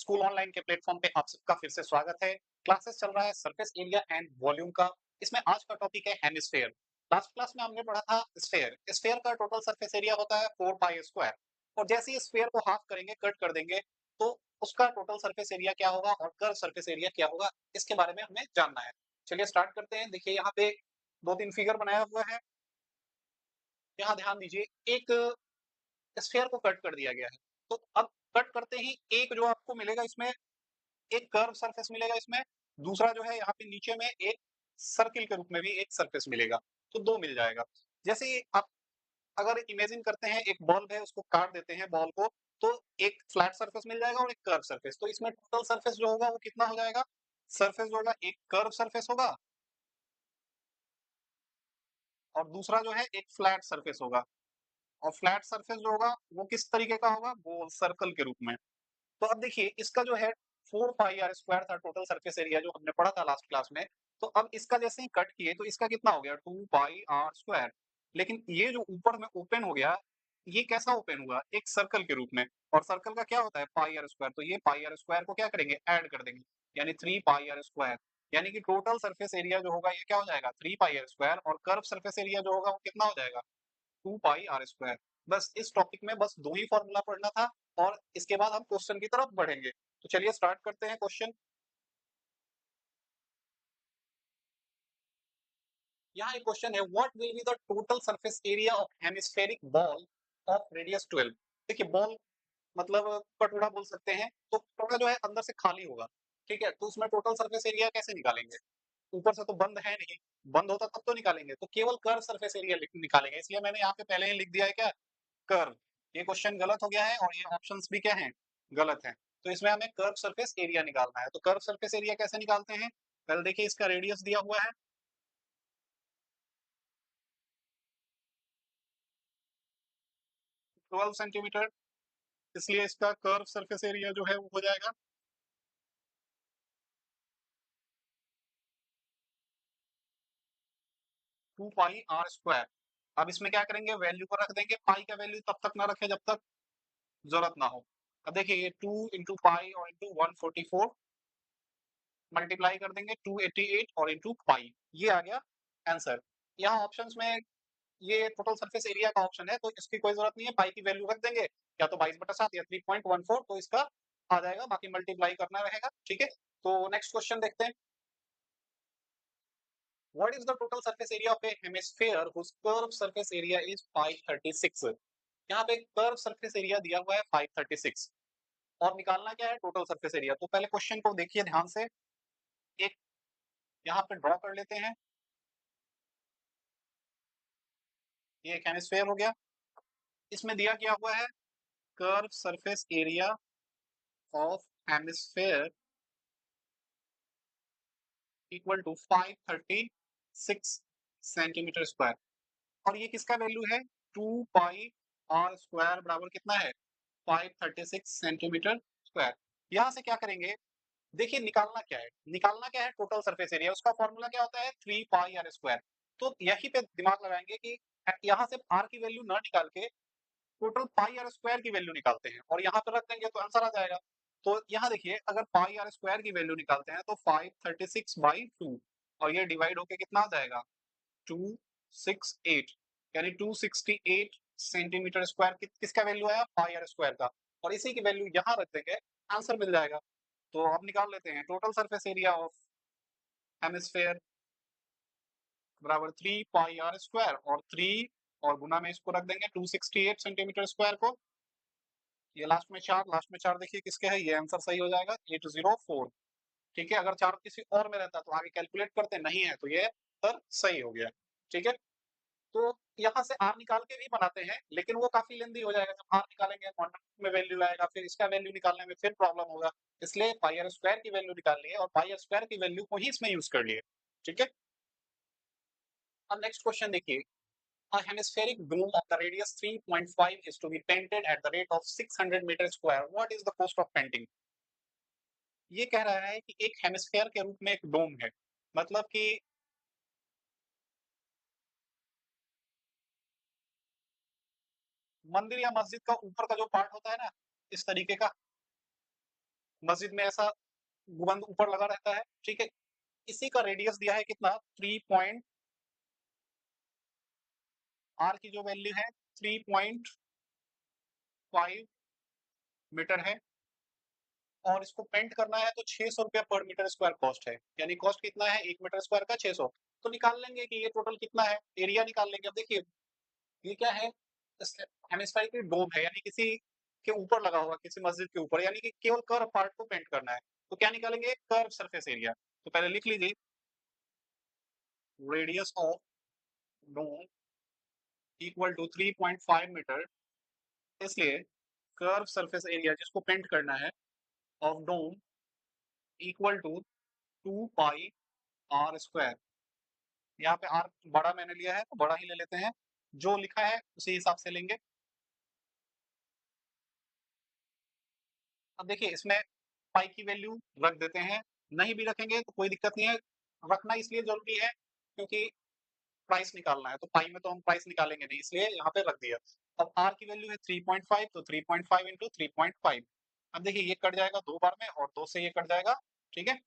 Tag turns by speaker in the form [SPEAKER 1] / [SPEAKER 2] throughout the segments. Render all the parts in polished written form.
[SPEAKER 1] School online के platform पे आप सबका फिर से स्वागत है। क्लासेस चल रहा है सरफेस एरिया एंड वॉल्यूम का। इसमें आज का टॉपिक है हेमिस्फेयर। लास्ट क्लास में हमने पढ़ा था स्फेयर। स्फेयर का टोटल सरफेस एरिया होता है 4 पाई स्क्वायर और जैसे ही स्फेयर को हाफ करेंगे, कट कर देंगे, तो उसका टोटल सरफेस एरिया क्या होगा और कर्व सरफेस एरिया क्या होगा, इसके बारे में हमें जानना है। चलिए स्टार्ट करते हैं। देखिए यहाँ पे 2-3 फिगर बनाया हुआ है। यहाँ ध्यान दीजिए, एक स्फेयर को कट कर दिया गया है। तो अब कट करते ही एक जो आपको मिलेगा इसमें, एक कर्व सरफेस मिलेगा इसमें, दूसरा जो है यहाँ पे नीचे में एक सर्किल के रूप में भी एक सरफेस मिलेगा, तो 2 मिल जाएगा। जैसे ही आप अगर इमेजिन करते हैं एक बल्ब है, उसको काट देते हैं बॉल को, तो एक फ्लैट सरफेस मिल जाएगा और एक कर्व सरफेस। तो इसमें टोटल सरफेस जो होगा वो कितना हो जाएगा? सरफेस जो होगा एक कर्व सरफेस होगा और दूसरा जो है एक फ्लैट सरफेस होगा। और फ्लैट सरफेस जो होगा वो किस तरीके का होगा? गोल सर्कल के रूप में। तो अब देखिए इसका जो है 4 पाई आर स्क्वायर था टोटल सरफेस एरिया जो हमने पढ़ा था लास्ट क्लास में। तो अब इसका जैसे ही कट किए तो इसका कितना हो गया? 2 पाई आर स्क्वायर। लेकिन ये जो ऊपर में ओपन हो गया, ये कैसा ओपन हुआ? एक सर्कल के रूप में। और सर्कल का क्या होता है? पाई आर स्क्वायर। तो ये पाई आर स्क्वायर को क्या करेंगे? ऐड कर देंगे, यानी 3 पाई आर स्क्वायर। यानी कि टोटल सरफेस एरिया जो होगा ये क्या हो जाएगा? 3 पाई आर स्क्वायर। और कर्व सरफेस एरिया जो होगा वो कितना हो जाएगा? 2 पाई आर स्क्वायर। बस इस टॉपिक में बस 2 ही फॉर्मूला पढ़ना था और इसके बाद हम क्वेश्चन की तरफ बढ़ेंगे। तो चलिए स्टार्ट करते हैं क्वेश्चन। यहाँ एक क्वेश्चन है, what will be the total surface area of hemispheric ball of radius 12। देखिए बॉल मतलब कटोरा बोल सकते हैं, तो कटोरा जो है अंदर से खाली होगा, ठीक है? तो उसमें टोटल सरफेस एरिया कैसे निकालेंगे? ऊपर से तो बंद है नहीं, बंद होता तब तो निकालेंगे, तो केवल कर्व सरफेस एरिया निकालेंगे। इसलिए मैंने यहाँ पे पहले ही लिख दिया है क्या? कर्व। ये क्वेश्चन गलत हो गया है और ये ऑप्शंस भी क्या हैं? गलत हैं। तो इसमें हमें कर्व सरफेस एरिया निकालना है। तो कर्व सरफेस एरिया कैसे निकालते हैं? पहले देखिए इसका रेडियस दिया हुआ है 12 सेंटीमीटर, इसलिए इसका कर्व सरफेस एरिया जो है वो हो जाएगा 2 पाई आर स्क्वायर। अब इसमें क्या करेंगे? वैल्यू को रख देंगे। पाई का वैल्यू तब तक ना रखें जब तक जरूरत ना हो। अब देखिए ये 2 इंटू पाई और इंटू 144 मल्टीप्लाई कर देंगे 288 और इंटू पाई, ये आ गया आंसर। यहाँ ऑप्शंस में ये टोटल सरफेस एरिया का ऑप्शन है, तो इसकी कोई जरूरत नहीं है। पाई की वैल्यू रख देंगे, या तो 22/7 या 3.14, तो इसका आ जाएगा, बाकी मल्टीप्लाई करना रहेगा। ठीक है, तो नेक्स्ट क्वेश्चन देखते हैं। What is the total surface area of a hemisphere whose curve surface area is 536। यहाँ पे कर्व सरफेस एरिया दिया हुआ है 536 और निकालना क्या है? Total surface area. तो पहले क्वेश्चन को देखिए ध्यान से। एक यहाँ पे ड्रॉ कर लेते हैं, ये एक हेमिस्फीयर हो गया। इसमें दिया क्या हुआ है? Curve surface area of hemisphere equal to 536 centimetre square. और ये किसका वैल्यू है? 2 पाई आर स्क्वायर बराबर कितना है? 536 सेंटीमीटर स्क्वायर। यहां से क्या करेंगे? देखिए निकालना क्या है? निकालना क्या है? Total surface area. उसका फॉर्मूला क्या होता है? 3 पाई आर स्क्वायर। तो यहीं पे दिमाग लगाएंगे कि यहां से आर की वैल्यू ना निकाल के टोटल पाई आर स्क्वायर की वैल्यू निकालते हैं और यहाँ पे रख देंगे तो आंसर आ जाएगा। तो यहाँ देखिए अगर पाई आर स्क्वायर की वैल्यू निकालते हैं तो 536/2 और ये डिवाइड होके कितना आ जाएगा? 268, यानी 268 सेंटीमीटर स्क्वायर। किसका वैल्यू आया? पाई आर स्क्वायर का। और इसी की वैल्यू यहाँ रख देंगे, आंसर मिल जाएगा। तो अब निकाल लेते हैं total surface area of hemisphere बराबर 3 पाई आर स्क्वायर और 3 और गुना में इसको रख देंगे 268 सेंटीमीटर स्क्वायर को। ये लास्ट में चार देखिए किसके है, ये आंसर सही हो जाएगा 804। ठीक है, अगर चार किसी और में रहता तो आगे कैलकुलेट करते, नहीं है तो ये आंसर सही हो गया। ठीक है, तो यहाँ से आर निकाल के भी बनाते हैं, लेकिन वो काफी लेंदी हो जाएगा। जब आर निकालेंगे क्वांटम में वैल्यू आएगा, फिर इसका वैल्यू निकालने में फिर प्रॉब्लम होगा। इसलिए पाई आर स्क्वायर की वैल्यू निकाल लिए और पाई आर स्क्वायर की वैल्यू को ही इसमें यूज कर लिए। ठीक है, अब नेक्स्ट क्वेश्चन देखिए। A hemispheric dome of the radius 3.5 is to be painted at the rate of 600 meter square. What is the cost of painting? ये कह रहा है कि एक हेमिस्फेयर के रूप में एक डोम है, मतलब कि मंदिर या मस्जिद का ऊपर का जो पार्ट होता है ना, इस तरीके का, मस्जिद में ऐसा गुंबद ऊपर लगा रहता है, ठीक है। इसी का रेडियस दिया है कितना, 3 पॉइंट, आर की जो वैल्यू है 3.5 मीटर है, और इसको पेंट करना है तो 600 रुपया पर मीटर स्क्वायर कॉस्ट है। यानी कॉस्ट कितना है 1 मीटर स्क्वायर का 600। तो निकाल लेंगे कि ये टोटल कितना है, एरिया निकाल लेंगे। अब देखिए ये क्या है, हेमिस्फेरिकल डोम है, यानी किसी के ऊपर लगा हुआ, किसी मस्जिद के ऊपर, यानी कि केवल कर्व पार्ट को पेंट करना है। तो क्या निकालेंगे, कर्व सरफेस एरिया। तो पहले लिख लीजिए, radius of dome equal to 3.5 metre, इसलिए कर्व सरफेस एरिया जिसको पेंट करना है of dome equal to 2 pi r square. यहाँ पे आर बड़ा मैंने लिया है तो बड़ा ही ले लेते हैं, जो लिखा है उसी हिसाब से लेंगे। अब देखिए इसमें पाई की वैल्यू रख देते हैं, नहीं भी रखेंगे तो कोई दिक्कत नहीं है। रखना इसलिए जरूरी है क्योंकि प्राइस निकालना है, तो पाई में तो हम प्राइस निकालेंगे नहीं, इसलिए यहाँ पे रख दिया। अब आर की वैल्यू है 3.5, तो 3.5 इंटू 3.5। अब देखिए ये कट जाएगा 2 बार में, और 2 से ये कट जाएगा, ठीक है।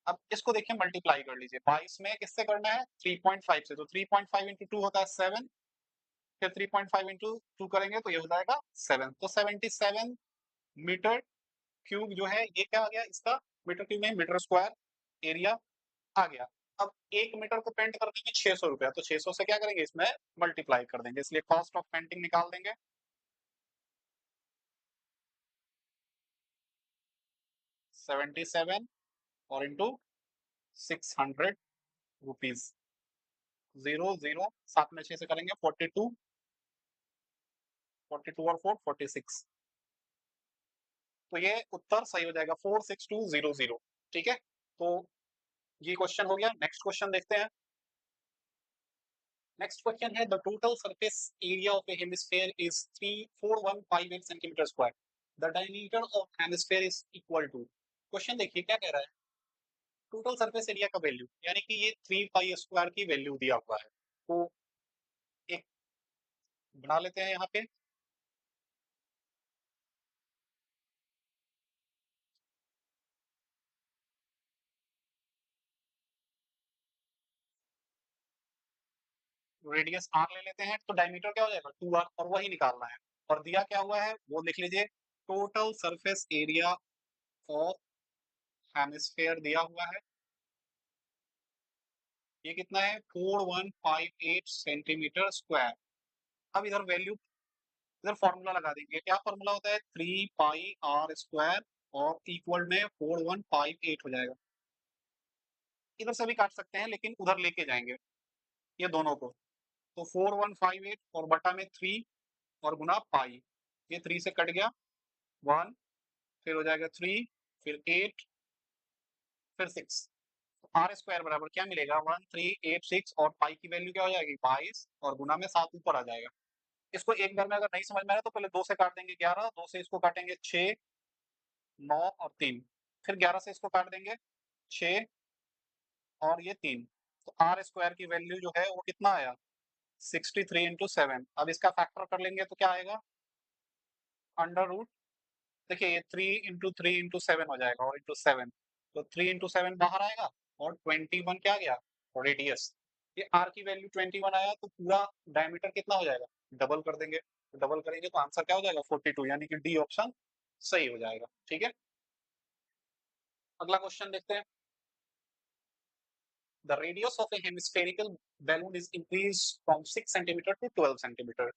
[SPEAKER 1] अब इसको देखिए मल्टीप्लाई कर लीजिए, 22 में किससे करना है, 3.5 से, तो 3.5 इंटू 2 होता है 7, फिर 3.5 इंटू 2 करेंगे तो ये हो जाएगा 7, तो 77 मीटर क्यूब जो है ये क्या आ गया इसका, मीटर क्यूब में मीटर स्क्वायर एरिया आ गया। अब 1 मीटर को पेंट करने में 600 रुपया, तो 600 से क्या करेंगे इसमें मल्टीप्लाई कर देंगे, इसलिए कॉस्ट ऑफ पेंटिंग निकाल देंगे। 77 और इंटू 600 रुपीज, 0 0 सात में 6 से करेंगे 42, 42 और 4 46। तो ये उत्तर सही हो जाएगा 46200, ठीक है। तो ये क्वेश्चन हो गया। नेक्स्ट क्वेश्चन देखते हैं। नेक्स्ट क्वेश्चन है, the total surface area of a hemisphere is 34158 centimetre square, the diameter of hemisphere is equal to. Question देखिए क्या कह रहा है, टोटल सरफेस एरिया का वैल्यू, यानी कि ये 3 पाई स्क्वायर की वैल्यू दिया हुआ है। तो एक बना लेते हैं यहाँ पे, रेडियस आर ले लेते हैं, तो डायमीटर क्या हो जाएगा 2r, और वही निकालना है। और दिया क्या हुआ है वो लिख लीजिए, total surface area of hemisphere दिया हुआ है, ये कितना है 4158 सेंटीमीटर स्क्वायर। अब इधर वैल्यू, इधर फॉर्मूला लगा देंगे, क्या फॉर्मूला होता है 3 पाई आर स्क्वायर, और इक्वल में 4158 हो जाएगा। इधर से भी काट सकते हैं लेकिन उधर लेके जाएंगे ये दोनों को, तो 4158 और बटा में 3 और गुना पाई, ये 3 से कट गया 1, फिर हो जाएगा 3, फिर 8, फिर 6। आर स्क्वायर बराबर क्या मिलेगा 1386, और पाई की वैल्यू क्या हो जाएगी 22, और गुना में 7 ऊपर आ जाएगा। इसको एक बार में अगर नहीं समझ में आया तो पहले 2 से काट देंगे 11, 2 से इसको काटेंगे 6, 9 और 3, फिर 11 से इसको काट देंगे 6 और ये 3। तो आर स्क्वायर की वैल्यू जो है वो कितना आया 63 इंटू 7। अब इसका फैक्टर कर लेंगे तो क्या आएगा, अंडर रूट, देखिए ये 3 इंटू 3 इंटू 7 हो जाएगा, और इंटू 7, तो 3 इंटू 7 बाहर आएगा, और 21 क्या गया रेडियस। ये आर की वैल्यू 21 आया, तो पूरा डायमीटर कितना हो जाएगा, डबल कर देंगे, डबल करेंगे तो आंसर क्या हो जाएगा 42, यानी कि डी ऑप्शन सही हो जाएगा, ठीक है। अगला क्वेश्चन देखते हैं। The radius of A hemispherical balloon is increased from 6 centimeter to 12 centimeter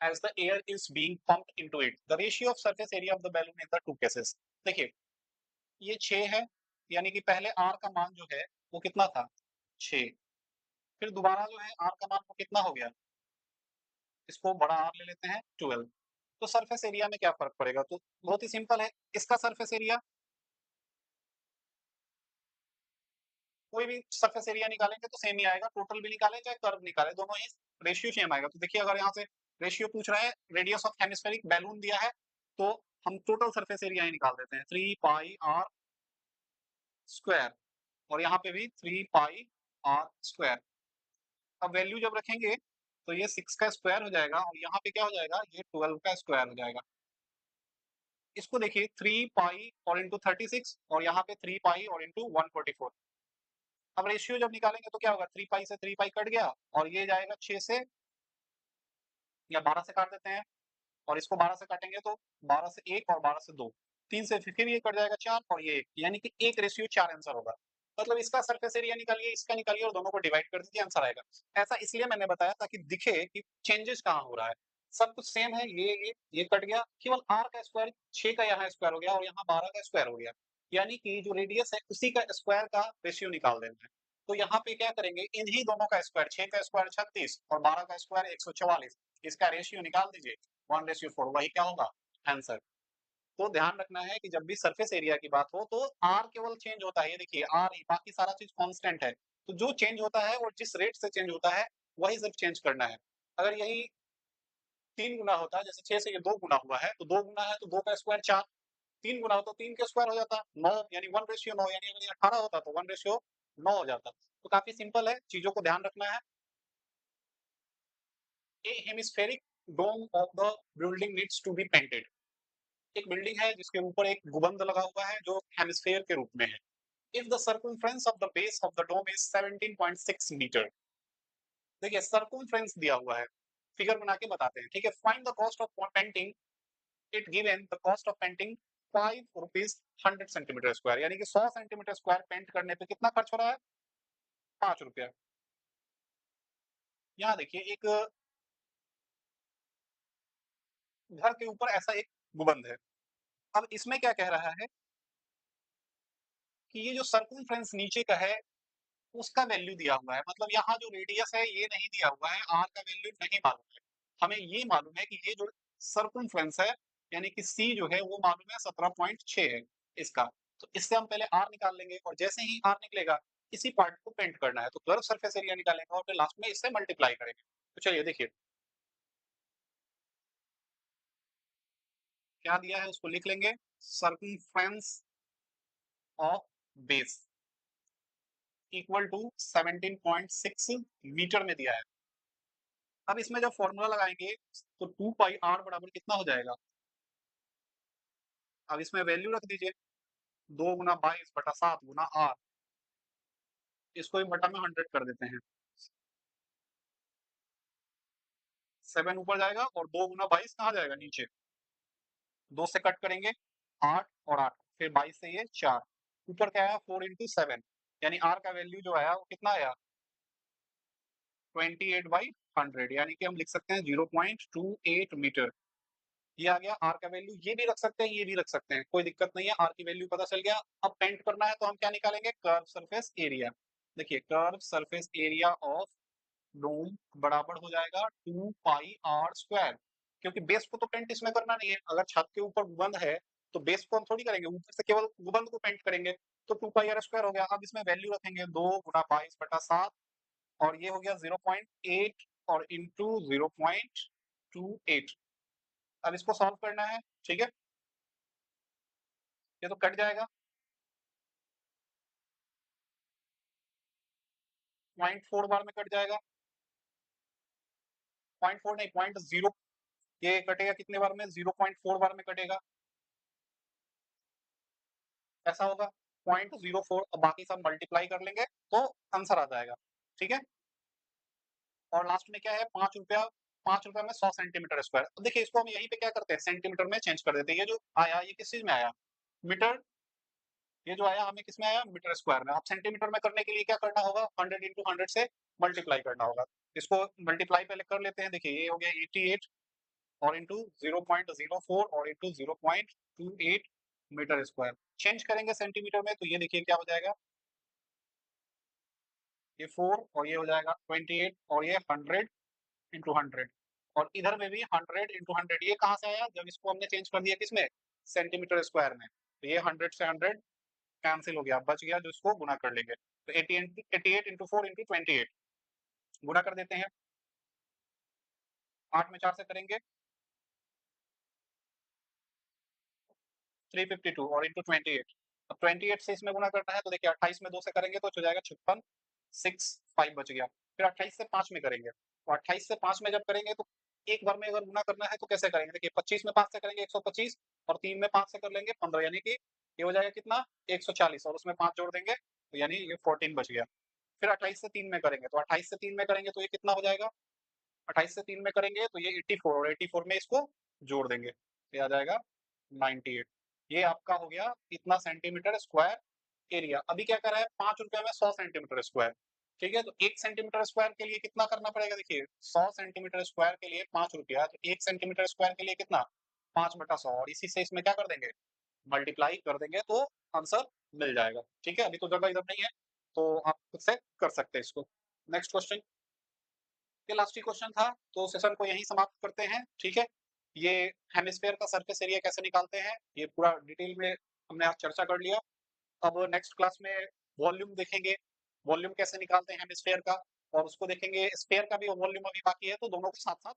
[SPEAKER 1] as the air is being pumped into it. The ratio of surface area of the balloon in the two cases. देखिए ये 6 है, यानी कि पहले are का मान जो है वो कितना था 6, फिर दोबारा जो है आर का मान वो कितना हो गया, इसको बड़ा आर ले लेते हैं 12। तो सरफेस एरिया में क्या फर्क पड़ेगा, तो बहुत ही सिंपल है, इसका सरफेस एरिया, कोई भी सरफेस एरिया निकालेंगे तो सेम ही आएगा, टोटल भी निकालें चाहे कर्व निकालें दोनों ही रेशियो सेम आएगा। तो देखिए अगर यहाँ से रेशियो पूछ रहा है, रेडियस ऑफ हेमिस्फेरिक बैलून दिया है, तो हम टोटल सरफेस एरिया ही निकाल देते हैं 3 पाई आर स्क्वायर, और यहाँ पे भी 3 पाई आर स्क्वायर। अब वैल्यू जब रखेंगे तो ये 6 का स्क्वायर हो जाएगा, और यहाँ पे क्या हो जाएगा ये 12 का स्क्वायर हो जाएगा। इसको देखिए 3 पाई और इंटू 36 और यहाँ पे 3 पाई और इंटू 144। अब रेशियो जब निकालेंगे तो क्या होगा, 3 पाई से 3 पाई कट गया और ये जाएगा 6 से या 12 से काट देते हैं, और इसको 12 से काटेंगे तो 12 से 1 और 12 से 2, 3 से फिर ये कट जाएगा 4 और ये 1, यानी कि 1 रेशियो 4 आंसर होगा। मतलब इसका सरफेस एरिया निकालिए, इसका निकालिए और दोनों को डिवाइड कर दीजिए, आंसर आएगा। ऐसा इसलिए मैंने बताया ताकि दिखे कि चेंजेस कहाँ हो रहा है। सब कुछ सेम है, ये कट गया, केवल r का स्क्वायर 6 का यहाँ स्क्वायर हो गया और यहाँ 12 का स्क्वायर हो गया, यानी कि जो रेडियस है उसी का स्क्वायर का रेशियो निकाल देना है। तो यहाँ पे क्या करेंगे, इन्हीं दोनों का स्क्वायर, 6 का स्क्वायर 36 और 12 का स्क्वायर 144, इसका रेशियो निकाल दीजिए 1:4, वही क्या होगा, आंसर। तो ध्यान रखना है कि जब भी सरफेस एरिया की बात हो तो आर केवल चेंज होता है, ये देखिए आर, बाकी सारा चीज कांस्टेंट है। तो जो चेंज होता है और जिस रेट से चेंज होता है वही सिर्फ चेंज करना है। अगर यही 3 गुना होता है, जैसे 6 से ये 2 गुना हुआ है तो 2 गुना है तो 2 का स्क्वायर 4, 3 गुना हो तो 3 का स्क्वायर हो जाता 9, यानी 1:9, यानी अगर ये 18 होता तो 1:9 हो जाता। तो काफी सिंपल है, चीजों को ध्यान रखना है। A hemispheric dome of the building needs to be painted. एक बिल्डिंग है जिसके ऊपर एक गुबंद लगा हुआ है जो हेमिस्फेयर के रूप में है। If the circumference of the base of the dome is 17.6 metre. देखिए सर्कमफ्रेंस दिया हुआ है, फिगर बना के बताते हैं, ठीक है। Find the cost of painting it, given the cost of painting 5 rupees 100 centimetre square, यानी कि 100 सेंटीमीटर स्क्वायर पेंट करने पे कितना खर्च हो रहा है, 5 रुपया। यहाँ देखिए एक घर के ऊपर ऐसा एक गुबंद है। अब इसमें क्या कह रहा है कि ये जो सर्कमफ्रेंस नीचे का है उसका वैल्यू दिया हुआ है, मतलब यहाँ जो रेडियस है ये नहीं दिया हुआ है, आर का वैल्यू नहीं मालूम है। हमें ये मालूम है कि ये जो सर्कमफ्रेंस है यानी कि सी जो है वो मालूम है 17.6 है इसका। तो इससे हम पहले आर निकाल लेंगे और जैसे ही आर निकलेगा इसी पार्ट को पेंट करना है, तो कर्व सरफेस एरिया निकालेंगे और फिर लास्ट में इससे मल्टीप्लाई करेंगे। तो चलिए देखिए क्या दिया है उसको लिख लेंगे, circumference of base equal to 17.6 metre में दिया है। अब इसमें जब फॉर्मूला लगाएंगे तो 2 पाई आर बराबर कितना हो जाएगा, अब इसमें वैल्यू रख दीजिए, 2 गुना 22 बटा 7 गुना आर, इसको भी बटा में 100 कर देते हैं, 7 ऊपर जाएगा और 2 गुना 22 कहाँ जाएगा नीचे, 2 से कट करेंगे 8 और 8, फिर 22 से ये 4, ऊपर क्या आया 4 into 7, यानी आर का वैल्यू जो आया वो कितना आया 28/100, यानी कि हम लिख सकते हैं 0.28 मीटर। ये आ गया आर का वैल्यू, ये भी रख सकते हैं ये भी रख सकते हैं, कोई दिक्कत नहीं है, आर की वैल्यू पता चल गया। अब पेंट करना है तो हम क्या निकालेंगे, कर्व सरफेस एरिया। देखिए curve surface area of dome बराबर हो जाएगा 2 पाई आर स्क्वायर, क्योंकि बेस को तो पेंट इसमें करना नहीं है, अगर छत के ऊपर गुबंद है तो बेस को हम थोड़ी करेंगे, ऊपर से केवल गुबंद को पेंट करेंगे। तो 2 पाई आर स्क्वायर हो गया। अब इसमें वैल्यू रखेंगे 2 गुना 22 बटा 7 और ये हो गया 0.8 और इंटू 0.28। अब इसको सॉल्व करना है, ठीक है, ये तो कट जाएगा, 0.4 बार में कट जाएगा, 0.4 नहीं 0.0, ये कटेगा कितने बार में, 0.4 बार में कटेगा, ऐसा होगा 0.04, अब बाकी सब मल्टीप्लाई कर लेंगे तो आंसर आ जाएगा, ठीक है। और लास्ट में क्या है, 5 रुपया, 5 रुपया में 100 सेंटीमीटर स्क्वायर। अब देखिए इसको हम यहीं पे क्या करते हैं, सेंटीमीटर में चेंज कर देते हैं, ये जो आया ये किस चीज में आया, मीटर, ये जो आया हमें किसमें आया, मीटर स्क्वायर में। अब सेंटीमीटर में करने के लिए क्या करना होगा, 100 into 100 से मल्टीप्लाई करना होगा। इसको मल्टीप्लाई पहले कर लेते हैं, देखिए ये हो गया 88 और इंटू 0.04 और इंटू 0.28 मीटर स्क्वायर। चेंज करेंगे सेंटीमीटर में तो ये देखिए क्या हो जाएगा, ये 4 और ये हो जाएगा 28 और ये 100 into 100, और इधर में भी 100 into 100, ये कहाँ से आया, जब इसको हमने चेंज कर दिया किसमें, सेंटीमीटर स्क्वायर में, तो ये 100 से 100 कैंसिल हो गया, बच गया जो इसको गुना कर लेंगे, तो 88 into 4 into 28 गुना कर देते हैं, 8 में 4 से करेंगे 352 और इंटू 28, अब 28 से इसमें गुना करना है तो देखिए 28 में 2 से करेंगे तो हो जाएगा 56, 65 बच गया। फिर 28 से 5 में करेंगे, तो 28 से 5 में जब करेंगे तो एक बार में अगर गुना करना है तो कैसे करेंगे, देखिए 25 में 5 से करेंगे 125 और 3 में 5 से कर लेंगे 15, यानी कि ये हो जाएगा कितना 140, और उसमें 5 जोड़ देंगे तो यानी ये 14 बच गया। फिर 28 से 3 में करेंगे, तो 28 से 3 में करेंगे तो ये कितना हो जाएगा, 28 से 3 में करेंगे तो ये 84, और 84 में इसको जोड़ देंगे तो ये आ जाएगा 98। ये आपका हो गया इतना सेंटीमीटर स्क्वायर एरिया। अभी क्या करा है, 5 रुपए में 100 सेंटीमीटर स्क्वायर। ठीक है, तो 1 सेंटीमीटर स्क्वायर के लिए कितना करना पड़ेगा, देखिए 100 सेंटीमीटर स्क्वायर के लिए 5 रुपया, तो 1 सेंटीमीटर स्क्वायर के लिए कितना 5/100, और इसी से इसमें क्या कर देंगे, मल्टीप्लाई कर देंगे तो आंसर मिल जाएगा। ठीक है, अभी तो जगह इधर नहीं है तो आप खुद से कर सकते हैं इसको। नेक्स्ट क्वेश्चन, ये लास्ट ही क्वेश्चन था, तो सेशन को यहीं समाप्त करते हैं। ठीक है, ये हेमिस्फेयर का सरफेस एरिया कैसे निकालते हैं ये पूरा डिटेल में हमने आज चर्चा कर लिया। अब नेक्स्ट क्लास में वॉल्यूम देखेंगे, वॉल्यूम कैसे निकालते हैं हेमिस्फेयर का, और उसको देखेंगे स्फेयर का भी वॉल्यूम अभी बाकी है, तो दोनों को साथ साथ